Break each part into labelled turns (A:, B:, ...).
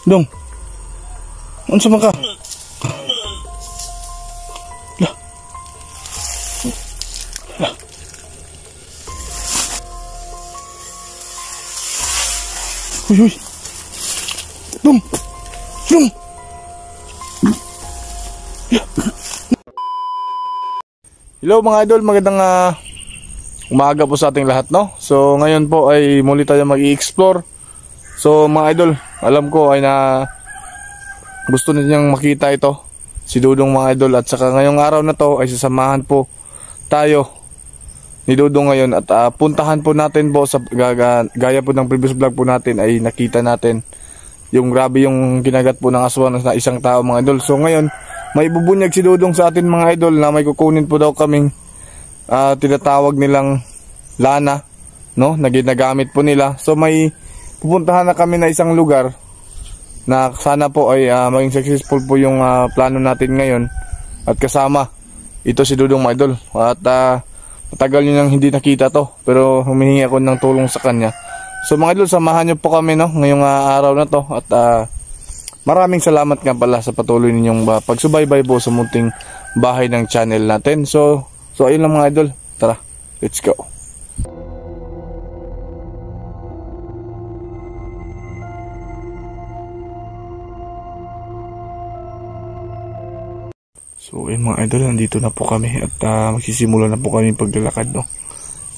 A: Dong. Unsa man ka? Lah. Lah. Uy. Dong. Dong. Hello mga idol, magandang umaga po sa ating lahat, no? So ngayon po ay muli tayo mag-i-explore. So mga idol, alam ko ay gusto ninyong makita ito, si Dudong mga idol. At saka ngayong araw na to ay sasamahan po tayo ni Dudong ngayon. At puntahan po natin po sa gaya po ng previous vlog po natin ay nakita natin yung grabe yung kinagat po ng aswang na isang tao mga idol. So ngayon may bubunyag si Dudong sa atin mga idol na may kukunin po daw kaming tinatawag nilang lana, no, na ginagamit po nila. So may pupuntahan na kami na isang lugar na sana po ay maging successful po yung plano natin ngayon. At kasama ito si Dudong mga idol. At matagal nyo nang hindi nakita to, pero humihingi ako ng tulong sa kanya. So mga idol, samahan nyo po kami, no, ngayong araw na to. At maraming salamat nga pala sa patuloy ninyong pagsubaybay po sa munting bahay ng channel natin. So ayun lang mga idol. Tara, let's go. So ayun mga idol, nandito na po kami at magsisimula na po kami paglalakad, no.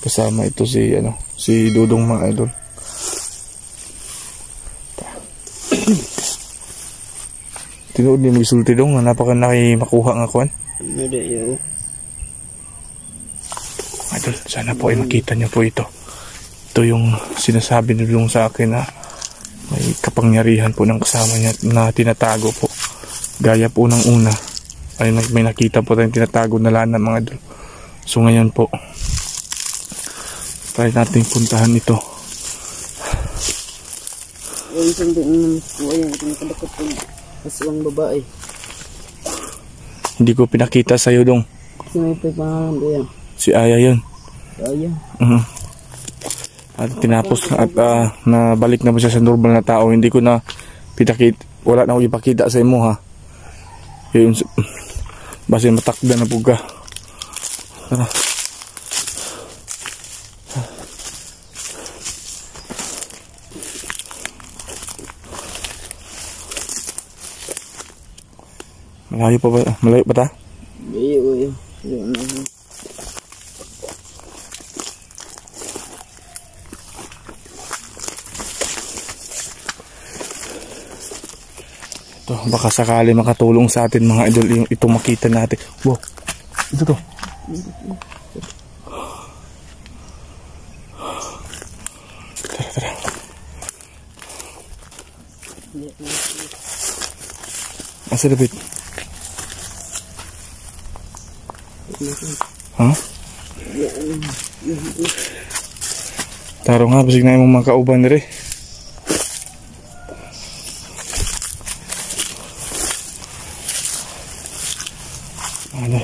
A: Kasama ito si Dudong mga idol. Tinuod ni misulti dong, napaka makuha nga kuan. Idol, sana po ay makita niyo po ito. Ito yung sinasabi ni Dudong sa akin na may kapangyarihan po ng kasama niya na tinatago po. Gaya po ng una ay may nakita po tayong tinatago na lana mga idol. So ngayon po try natin puntahan ito.
B: Yung sandok ng buhay ang tinakadakot po aswang babae.
A: Hindi ko pinakita sa iyo dong.
B: Si may pangalan ko yan.
A: Si Aya yun.
B: Si Aya.
A: At tinapos at nabalik na po siya sa normal na tao. Hindi ko na pinakita, wala na ako ipakita sa imo ha. Yun, basta matakda na po ka. Tara. Malayo pa ba? Malayo pa ta?
B: Malayo.
A: Ito, baka sakali makatulong sa atin mga idol yung ito makita natin. Wow, ito to. Tara. Asa David? Ha? Taro nga, basig na yung mga kauban nire. Ano?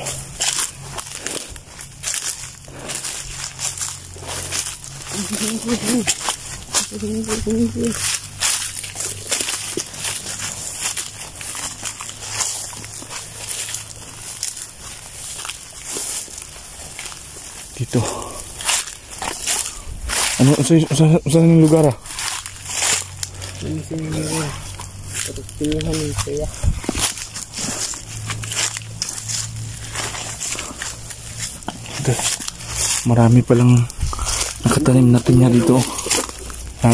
A: Dito. Ano saan yung lugar ah? Marami palang nakatanim na pinya dito. Ha?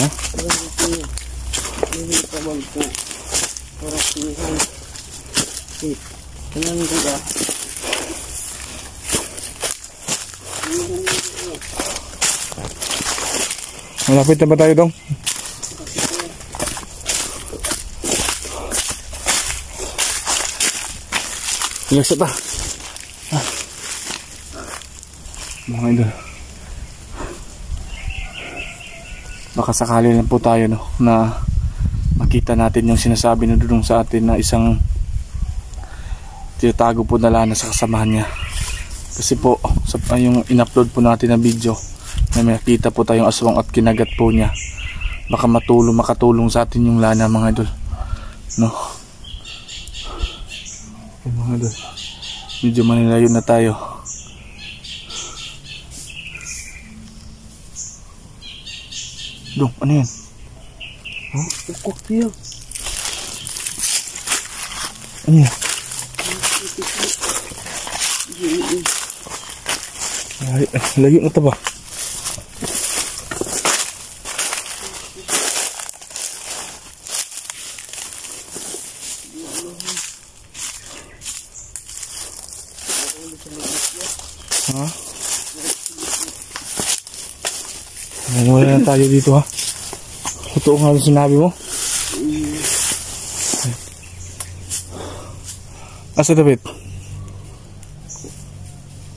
A: Malapit na ba tayo dong? Ilagsa pa. Mga idol, baka sakali lang po tayo, no, na makita natin yung sinasabi na Dudong sa atin na isang tinatago po na lana sa kasamahan niya. Kasi po yung in-upload po natin na video na may nakita po tayong aswang at kinagat po niya. Baka makatulong sa atin yung lana mga idol. No? Ayun mga idol. Medyo manilayo na tayo. Dong, ano yan?
B: Oh, tukok niya.
A: Ano yan? Ay, layo na ito ba? Ha? Wala na tayo dito ha. Totoo nga yung sinabi mo. Asa David?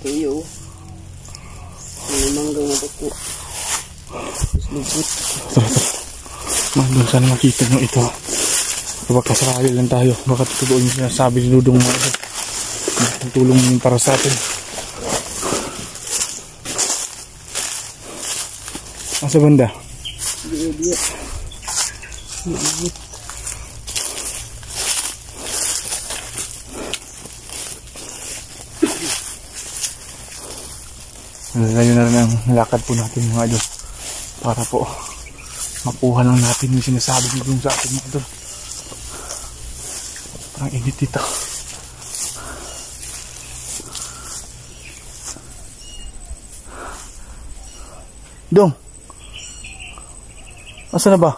B: Tuyo. May mangga mo ko. Lubot.
A: Tara. Doon sana makita nyo ito ha. Baka kasakali lang tayo. Baka totoo yung sinasabi ni Dudong mga ito. Tulong para sa atin. Asa banda?
B: Dia.
A: Layo na rin ang lakad po natin mga idol. Para po makuha lang natin yung sinasabi nyo sa atin mga idol. Parang init dito. Dong, asa na ba?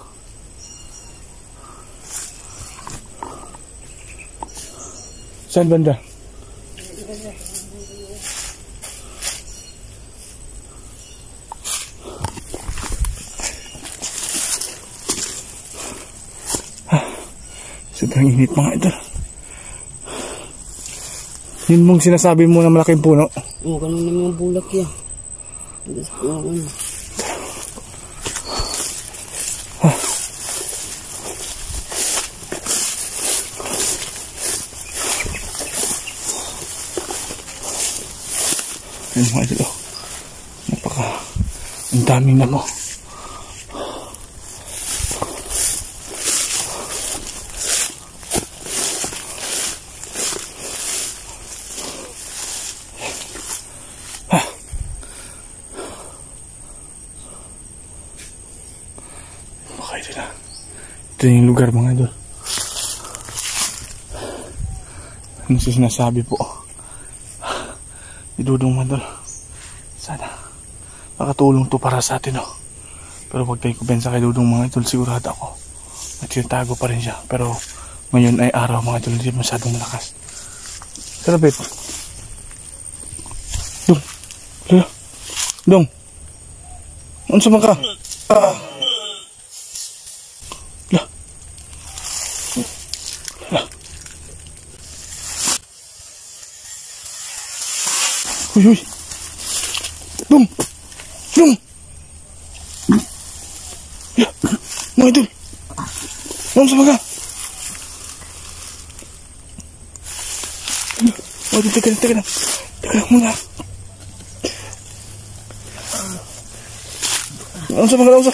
A: Saan banda? Sobrang init mga idol. Yun mong sinasabi mo na malaking puno.
B: Oh, ganun na mga bulak yan. Tapos po ano.
A: Ayun mga idol, ang daming na mo. Ito yung lugar mga idol. Ano siya sinasabi po? Idudong mga idol. Sana makatulong to para sa atin, oh. Pero wag tayo kubensa kay Dudong mga idol. Sigurado ako natitago pa rin siya. Pero ngayon ay araw mga idol, hindi masyadong malakas. Sarapit. Dong. Lala. Dong. Ano sa mga ka? Uy, uy. Dong. Dong. Ya. Mga idol. Dong sa mga. Oh, teka na. Teka na muna. Dong sa mga.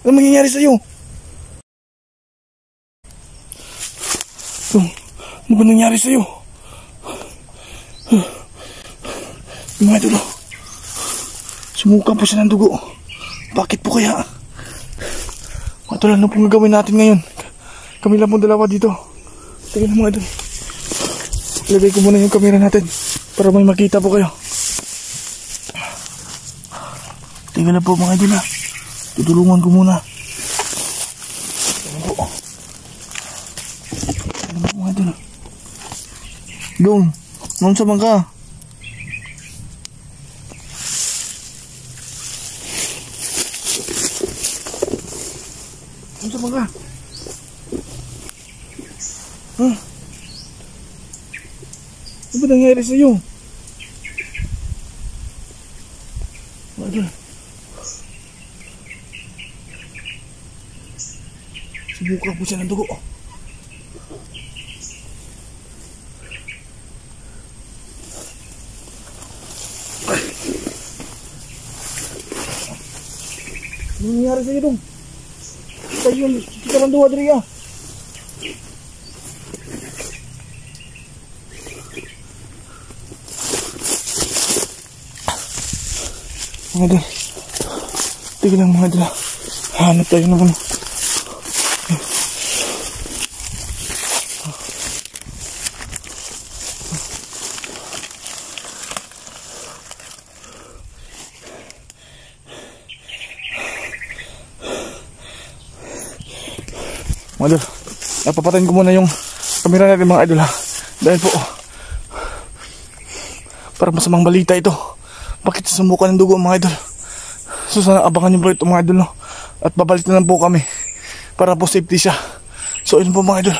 A: Ano mangyayari sa'yo? Dong, ano ba nangyari sa'yo? Mga idol, sumuka po siya ng dugo. Bakit po kaya? Mga idol, ano pong gagawin natin ngayon? Kami lang pong dalawa dito. Tingnan na mga idol. Ilagay ko muna yung camera natin para may makita po kayo. Tingnan na po mga idol ha. Tutulungan ko muna. Tingnan po. Tingnan po mga idol. Dong, nung sa bangka. Nung sa bangka. Ano ba nangyari sa'yo? Ano? Subukan po siya ng dugo. Ano nangyari sa'yo dong? tayo yun. Kita lang duwa diri ah. Mga idol. Tigil lang mga idol. Hanap tayo ng ano. Mga idol, napapatayin ko muna yung kamera natin mga idol ha. Dahil po parang masamang balita ito. Bakit sasumukan ng dugo mga idol? So sana abangan nyo po ito mga idol no? At babalik na lang po kami para po safety siya. So yun po mga idol.